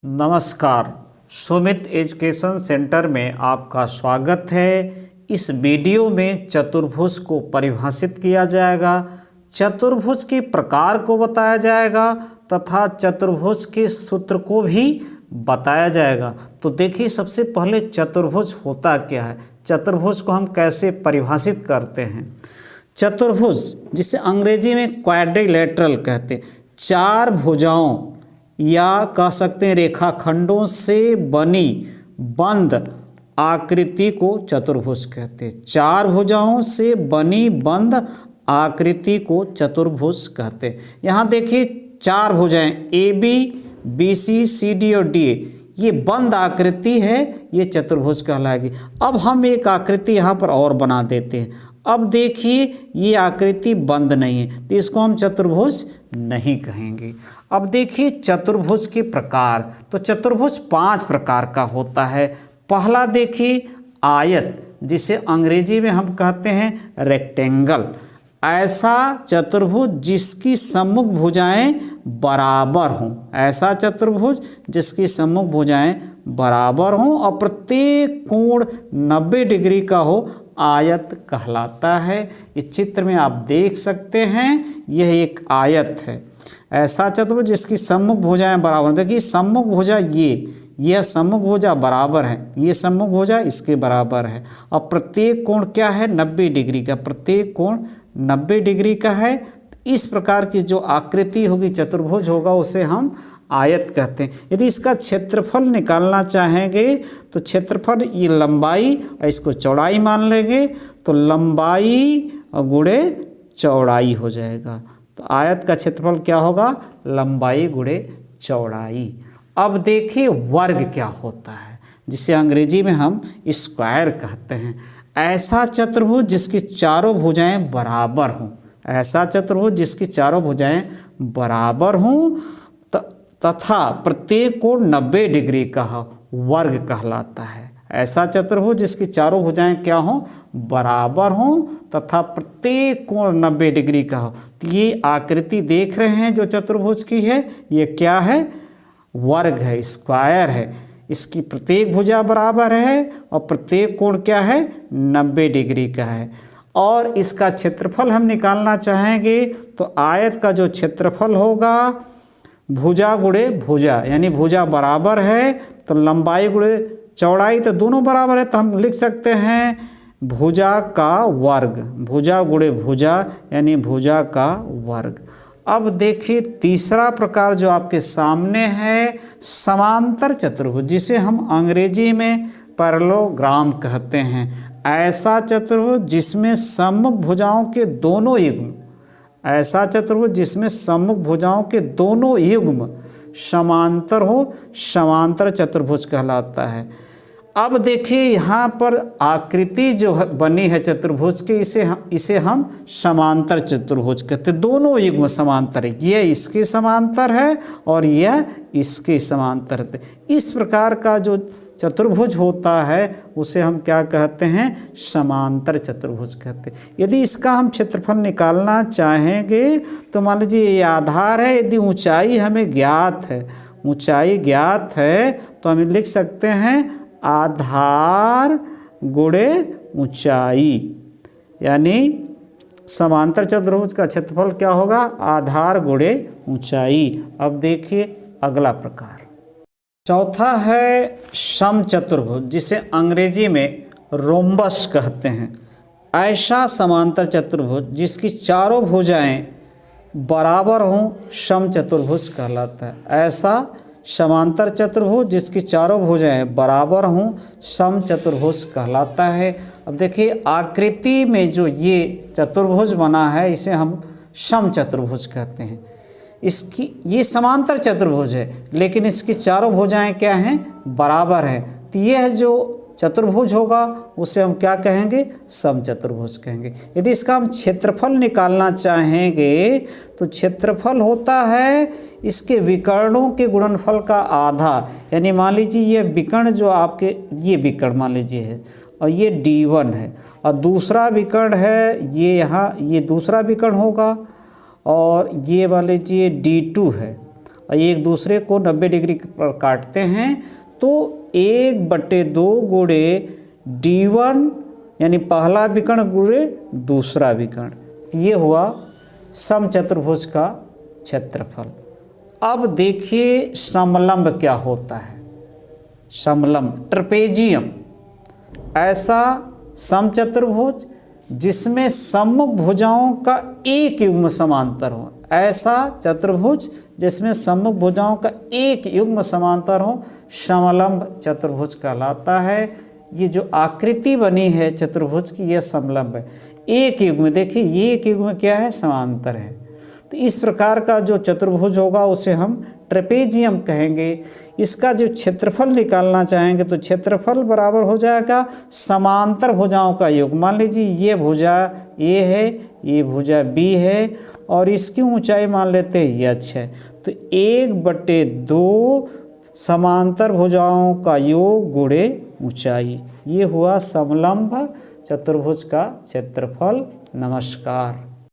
नमस्कार। Sumit education centre में आपका स्वागत है। इस वीडियो में चतुर्भुज को परिभाषित किया जाएगा, चतुर्भुज के प्रकार को बताया जाएगा तथा चतुर्भुज के सूत्र को भी बताया जाएगा। तो देखिए, सबसे पहले चतुर्भुज होता क्या है, चतुर्भुज को हम कैसे परिभाषित करते हैं। चतुर्भुज जिसे अंग्रेजी में क्वाड्रिलेटरल कहते हैं, चार भुजाओं या कह सकते हैं रेखाखंडों से बनी बंद आकृति को चतुर्भुज कहते हैं। चार भुजाओं से बनी बंद आकृति को चतुर्भुज कहते हैं। यहाँ देखिए, चार भुजाएं A B, B C, C D और डी, ये बंद आकृति है, ये चतुर्भुज कहलाएगी। अब हम एक आकृति यहाँ पर और बना देते हैं। अब देखिए, ये आकृति बंद नहीं है तो इसको हम चतुर्भुज नहीं कहेंगे। अब देखिए चतुर्भुज के प्रकार, तो चतुर्भुज 5 प्रकार का होता है। पहला देखिए आयत, जिसे अंग्रेजी में हम कहते हैं रेक्टेंगल। ऐसा चतुर्भुज जिसकी सम्मुख भुजाएं बराबर हों, ऐसा चतुर्भुज जिसकी सम्मुख भुजाएं बराबर हों और प्रत्येक कोण 90 डिग्री का हो, आयत कहलाता है। इस चित्र में आप देख सकते हैं, यह एक आयत है। ऐसा चतुर्भुज जिसकी सम्मुख भुजाएं बराबर, देखिए सम्मुख भुजा यह सम्मुख भुजा बराबर है, ये सम्मुख भुजा इसके बराबर है और प्रत्येक कोण क्या है, 90 डिग्री का, प्रत्येक कोण 90 डिग्री का है। इस प्रकार की जो आकृति होगी, चतुर्भुज होगा, उसे हम आयत कहते हैं। यदि इसका क्षेत्रफल निकालना चाहेंगे तो क्षेत्रफल, ये लंबाई और इसको चौड़ाई मान लेंगे तो लंबाई गुणे चौड़ाई हो जाएगा। तो आयत का क्षेत्रफल क्या होगा, लंबाई गुणे चौड़ाई। अब देखिए वर्ग क्या होता है, जिसे अंग्रेजी में हम स्क्वायर कहते हैं। ऐसा चतुर्भुज जिसकी चारों भुजाएं बराबर हों, ऐसा चतुर्भुज जिसकी चारों भुजाएं बराबर हों तथा प्रत्येक कोण 90 डिग्री का हो, वर्ग कहलाता है। ऐसा चतुर्भुज जिसकी चारों भुजाएं क्या हों, बराबर हों तथा प्रत्येक कोण 90 डिग्री का हो। तो ये आकृति देख रहे हैं जो चतुर्भुज की है, ये क्या है, वर्ग है, स्क्वायर है। इसकी प्रत्येक भुजा बराबर है और प्रत्येक कोण क्या है, 90 डिग्री का है। और इसका क्षेत्रफल हम निकालना चाहेंगे तो आयत का जो क्षेत्रफल होगा, भुजा गुणे भुजा, यानी भुजा बराबर है तो लंबाई गुणे चौड़ाई, तो दोनों बराबर है तो हम लिख सकते हैं भुजा का वर्ग, भुजा गुणे भुजा यानी भुजा का वर्ग। अब देखिए तीसरा प्रकार जो आपके सामने है, समांतर चतुर्भुज, जिसे हम अंग्रेजी में पैरेललोग्राम कहते हैं। ऐसा चतुर्भुज जिसमें सम्मुख भुजाओं के दोनों युग्म, ऐसा चतुर्भुज जिसमें सम्मुख भुजाओं के दोनों युग्म समांतर हो, समांतर चतुर्भुज कहलाता है। अब देखिए यहाँ पर आकृति जो बनी है चतुर्भुज के, इसे हम समांतर चतुर्भुज कहते हैं। दोनों युग्म समांतर है, यह इसके समांतर है और यह इसके समांतर है। इस प्रकार का जो चतुर्भुज होता है उसे हम क्या कहते हैं, समांतर चतुर्भुज कहते हैं। यदि इसका हम क्षेत्रफल निकालना चाहेंगे तो मान लीजिए ये आधार है, यदि ऊंचाई हमें ज्ञात है, ऊंचाई ज्ञात है तो हम लिख सकते हैं आधार गुणे ऊंचाई, यानी समांतर चतुर्भुज का क्षेत्रफल क्या होगा, आधार गुणे ऊंचाई। अब देखिए अगला प्रकार, चौथा है समचतुर्भुज, जिसे अंग्रेजी में रोम्बस कहते हैं। ऐसा समांतर चतुर्भुज जिसकी चारों भुजाएं बराबर हों, समचतुर्भुज कहलाता है। ऐसा समांतर चतुर्भुज जिसकी चारों भुजाएं बराबर हों, समचतुर्भुज कहलाता है। अब देखिए आकृति में जो ये चतुर्भुज बना है, इसे हम समचतुर्भुज कहते हैं। इसकी ये समांतर चतुर्भुज है लेकिन इसकी चारों भुजाएं क्या हैं, बराबर हैं। तो यह जो चतुर्भुज होगा उसे हम क्या कहेंगे, समचतुर्भुज कहेंगे। यदि इसका हम क्षेत्रफल निकालना चाहेंगे तो क्षेत्रफल होता है इसके विकर्णों के गुणनफल का आधा, यानी मान लीजिए ये विकर्ण जो आपके, ये विकर्ण मान लीजिए है और ये D1 है और दूसरा विकर्ण है ये यहाँ, ये दूसरा विकर्ण होगा और ये मान लीजिए D2 है और एक दूसरे को 90 डिग्री पर काटते हैं तो 1/2 गुणे D1 यानी पहला विकर्ण गुणे दूसरा विकर्ण, ये हुआ समचतुर्भुज का क्षेत्रफल। अब देखिए समलंब क्या होता है। समलंब ट्रेपेजियम, ऐसा समचतुर्भुज जिसमें सम्मुख भुजाओं का एक युग्म समांतर हो, ऐसा चतुर्भुज जिसमें सम्मुख भुजाओं का एक युग्म समांतर हो समलंब चतुर्भुज कहलाता है। ये जो आकृति बनी है चतुर्भुज की, यह समलंब है। एक युग्म, देखिए ये एक युग्म क्या है, समांतर है। तो इस प्रकार का जो चतुर्भुज होगा उसे हम ट्रेपेजियम कहेंगे। इसका जो क्षेत्रफल निकालना चाहेंगे तो क्षेत्रफल बराबर हो जाएगा समांतर भुजाओं का योग। मान लीजिए ये भुजा ए है, ये भुजा बी है और इसकी ऊंचाई मान लेते हैं h है, तो 1/2 समांतर भुजाओं का योग गुणे ऊंचाई, ये हुआ समलंब चतुर्भुज का क्षेत्रफल। नमस्कार।